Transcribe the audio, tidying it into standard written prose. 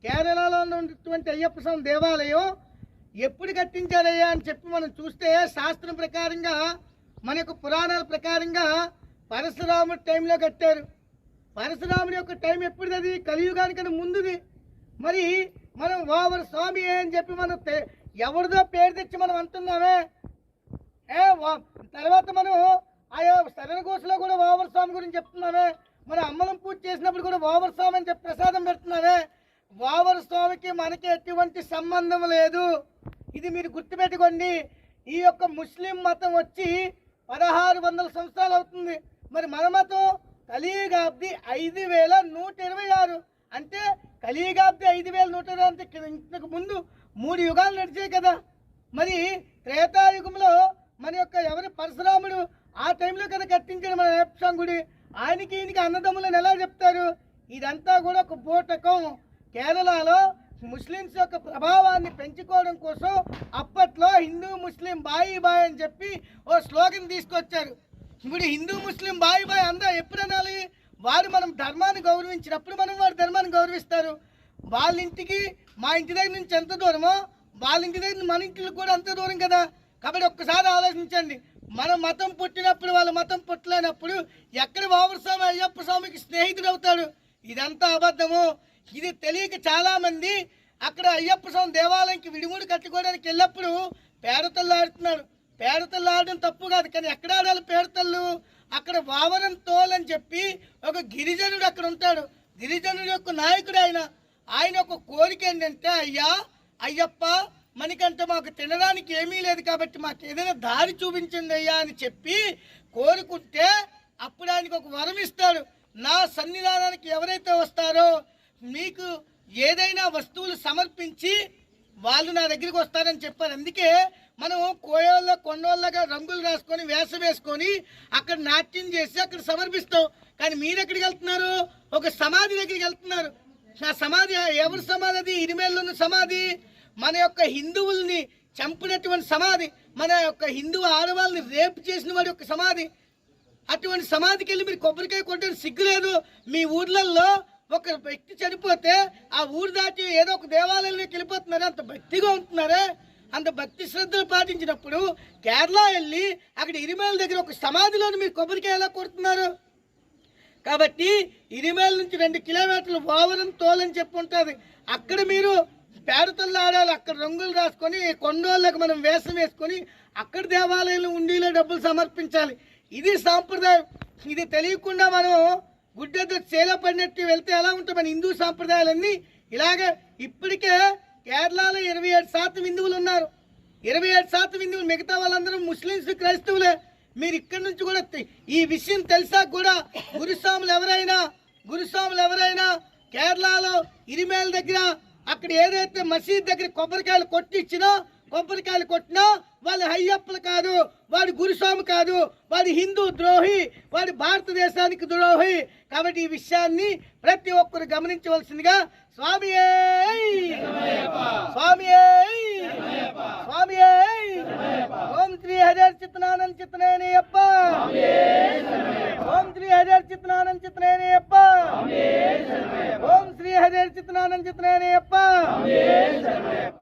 కేరళలో ఉన్నటువంటి అయ్యప్ప స్వామి దేవాలయం ఎప్పుడు కట్టించారయ్యా అని చెప్పి మనం చూస్తే శాస్త్రం ప్రకారంగా మన యొక్క పురాణాల ప్రకారంగా పరశురాముడి టైంలో కట్టారు. పరశురాముడి యొక్క టైం ఎప్పుడుది? కలియుగానికన్నా ముందుది. మరి మనం ఓవర్ స్వామి అని చెప్పి మనం ఎవరిదో పేరు తెచ్చి మనం అంటున్నామే. తర్వాత మనం ఆయా శరణఘోషలో కూడా ఓవర్ స్వామి గురించి చెప్తున్నామే. మన అమ్మలం పూజ చేసినప్పుడు కూడా ఓవర్ స్వామి అని చెప్పి ప్రసాదం పెడుతున్నామే. ఓవర్ స్వామికి మనకి ఎటువంటి సంబంధం లేదు. ఇది మీరు గుర్తుపెట్టుకోండి. ఈ యొక్క ముస్లిం మతం వచ్చి 1600 సంవత్సరాలు అవుతుంది. మరి మన మతం కలియుగాబ్ది 5126. అంటే కలియుగాబ్ది 5126 అంటే ఇంతకు ముందు 3 యుగాలు నడిచాయి కదా. మరి త్రేతాయుగంలో మన యొక్క ఎవరి పరశురాముడు ఆ టైంలో కదా కట్టించాడు మన అయ్యప్ప గుడి. ఆయనకి ఈయనకి అన్నదమ్ములని ఎలా చెప్తారు? ఇదంతా కూడా ఒక బూటకం. కేరళలో ముస్లిమ్స్ యొక్క ప్రభావాన్ని పెంచుకోవడం కోసం అప్పట్లో హిందూ ముస్లిం బాయి బాయ్ అని చెప్పి ఓ స్లోగన్ తీసుకొచ్చారు. ఇప్పుడు హిందూ ముస్లిం బాయి బాయ్ అందరూ ఎప్పుడు అనాలి? వారు మనం ధర్మాన్ని గౌరవించినప్పుడు మనం వారి ధర్మాన్ని గౌరవిస్తారు. వాళ్ళ ఇంటికి మా ఇంటి దగ్గర నుంచి ఎంత దూరమో వాళ్ళ ఇంటి దగ్గర మన ఇంటికి కూడా అంత దూరం కదా. కాబట్టి ఒక్కసారి ఆలోచించండి. మన మతం పుట్టినప్పుడు వాళ్ళ మతం పుట్టలేనప్పుడు ఎక్కడ ఓవర్ స్వామి అయ్యప్ప స్వామికి స్నేహితుడు అవుతాడు? ఇదంతా అబద్ధము. ఇది తెలియక చాలామంది అక్కడ అయ్యప్ప స్వామి దేవాలయంకి విడిముడి కట్టుకోవడానికి వెళ్ళినప్పుడు పేడతల్లు ఆడుతున్నాడు. పేడతల్లు ఆడడం తప్పు కాదు, కానీ ఎక్కడ ఆడాలి పేడతల్లు? అక్కడ వావరం తోల్ అని చెప్పి ఒక గిరిజనుడు అక్కడ ఉంటాడు. గిరిజనుడు యొక్క నాయకుడు ఆయన ఒక కోరిక ఏంటంటే, అయ్యప్ప మనకంటే మాకు తినడానికి ఏమీ లేదు కాబట్టి మాకు ఏదైనా దారి చూపించండి అయ్యా అని చెప్పి కోరుకుంటే అప్పుడు ఆయనకు ఒక వరం ఇస్తాడు. నా సన్నిధానానికి ఎవరైతే వస్తారో మీకు ఏదైనా వస్తువులు సమర్పించి వాళ్ళు నా దగ్గరికి వస్తారని చెప్పారు. అందుకే మనం కోయోళ్ళ కొండోళ్ళగా రంగులు రాసుకొని వేషం వేసుకొని అక్కడ నాట్యం చేసి అక్కడ సమర్పిస్తాం. కానీ మీరు ఎక్కడికి వెళ్తున్నారు? ఒక సమాధి దగ్గరికి వెళ్తున్నారు. ఆ సమాధి ఎవరి సమాధి? అది ఇరిమేల్లో ఉన్న సమాధి. మన యొక్క హిందువుల్ని చంపినటువంటి సమాధి. మన యొక్క హిందువు ఆడవాళ్ళని రేపు చేసిన వాడి యొక్క సమాధి. అటువంటి సమాధికి వెళ్ళి మీరు కొబ్బరికాయ కొట్టడానికి సిగ్గులేదు? మీ ఊర్లలో ఒక వ్యక్తి చనిపోతే ఆ ఊరు దాటి ఏదో ఒక దేవాలయంలోకి వెళ్ళిపోతున్నారే, అంత భక్తిగా ఉంటున్నారే. అంత భక్తి శ్రద్ధలు పాటించినప్పుడు కేరళ వెళ్ళి అక్కడ ఇరిమేల దగ్గర ఒక సమాధిలోని మీరు కొబ్బరికాయ ఎలా కొడుతున్నారు? కాబట్టి ఇరిమేల నుంచి 2 కిలోమీటర్లు ఓవరం తోలని చెప్పి ఉంటుంది. అక్కడ మీరు పేడతల్లు ఆడాలి. అక్కడ రంగులు రాసుకొని కొండోళ్ళకి మనం వేషం వేసుకొని అక్కడ దేవాలయంలో ఉండిలో డబ్బులు సమర్పించాలి. ఇది సాంప్రదాయం. ఇది తెలియకుండా మనం గుడ్డెద్దు చేలో పడినట్టు వెళ్తే ఎలా ఉంటాయి? మన హిందూ సాంప్రదాయాలన్నీ ఇలాగే. ఇప్పటికే కేరళలో 27% హిందువులు ఉన్నారు. 27% హిందువులు. మిగతా వాళ్ళందరూ ముస్లిమ్స్, క్రైస్తవులే. మీరు ఇక్కడి నుంచి కూడా ఈ విషయం తెలిసా కూడా గురుస్వాములు ఎవరైనా కేరళలో ఇరిమేల దగ్గర అక్కడ ఏదైతే మసీద్ దగ్గర కొబ్బరికాయలు కొట్టినా వాళ్ళు అయ్యప్పలు కాదు, వాడు గురుస్వామి కాదు, వాడు హిందూ ద్రోహి, వాడు భారతదేశానికి ద్రోహి. కాబట్టి ఈ విషయాన్ని ప్రతి ఒక్కరు గమనించవలసిందిగా స్వామియే ఓం శ్రీ హరిహర చిత్తనానంద చిత్తనేనయ్యప్ప. ఓం శ్రీ హరిహర చిత్తనానంద చిత్తనేనయ్యప్ప. ఓం శ్రీ హరిహర చిత్తనానంద చిత్తనేనయ్యప్ప.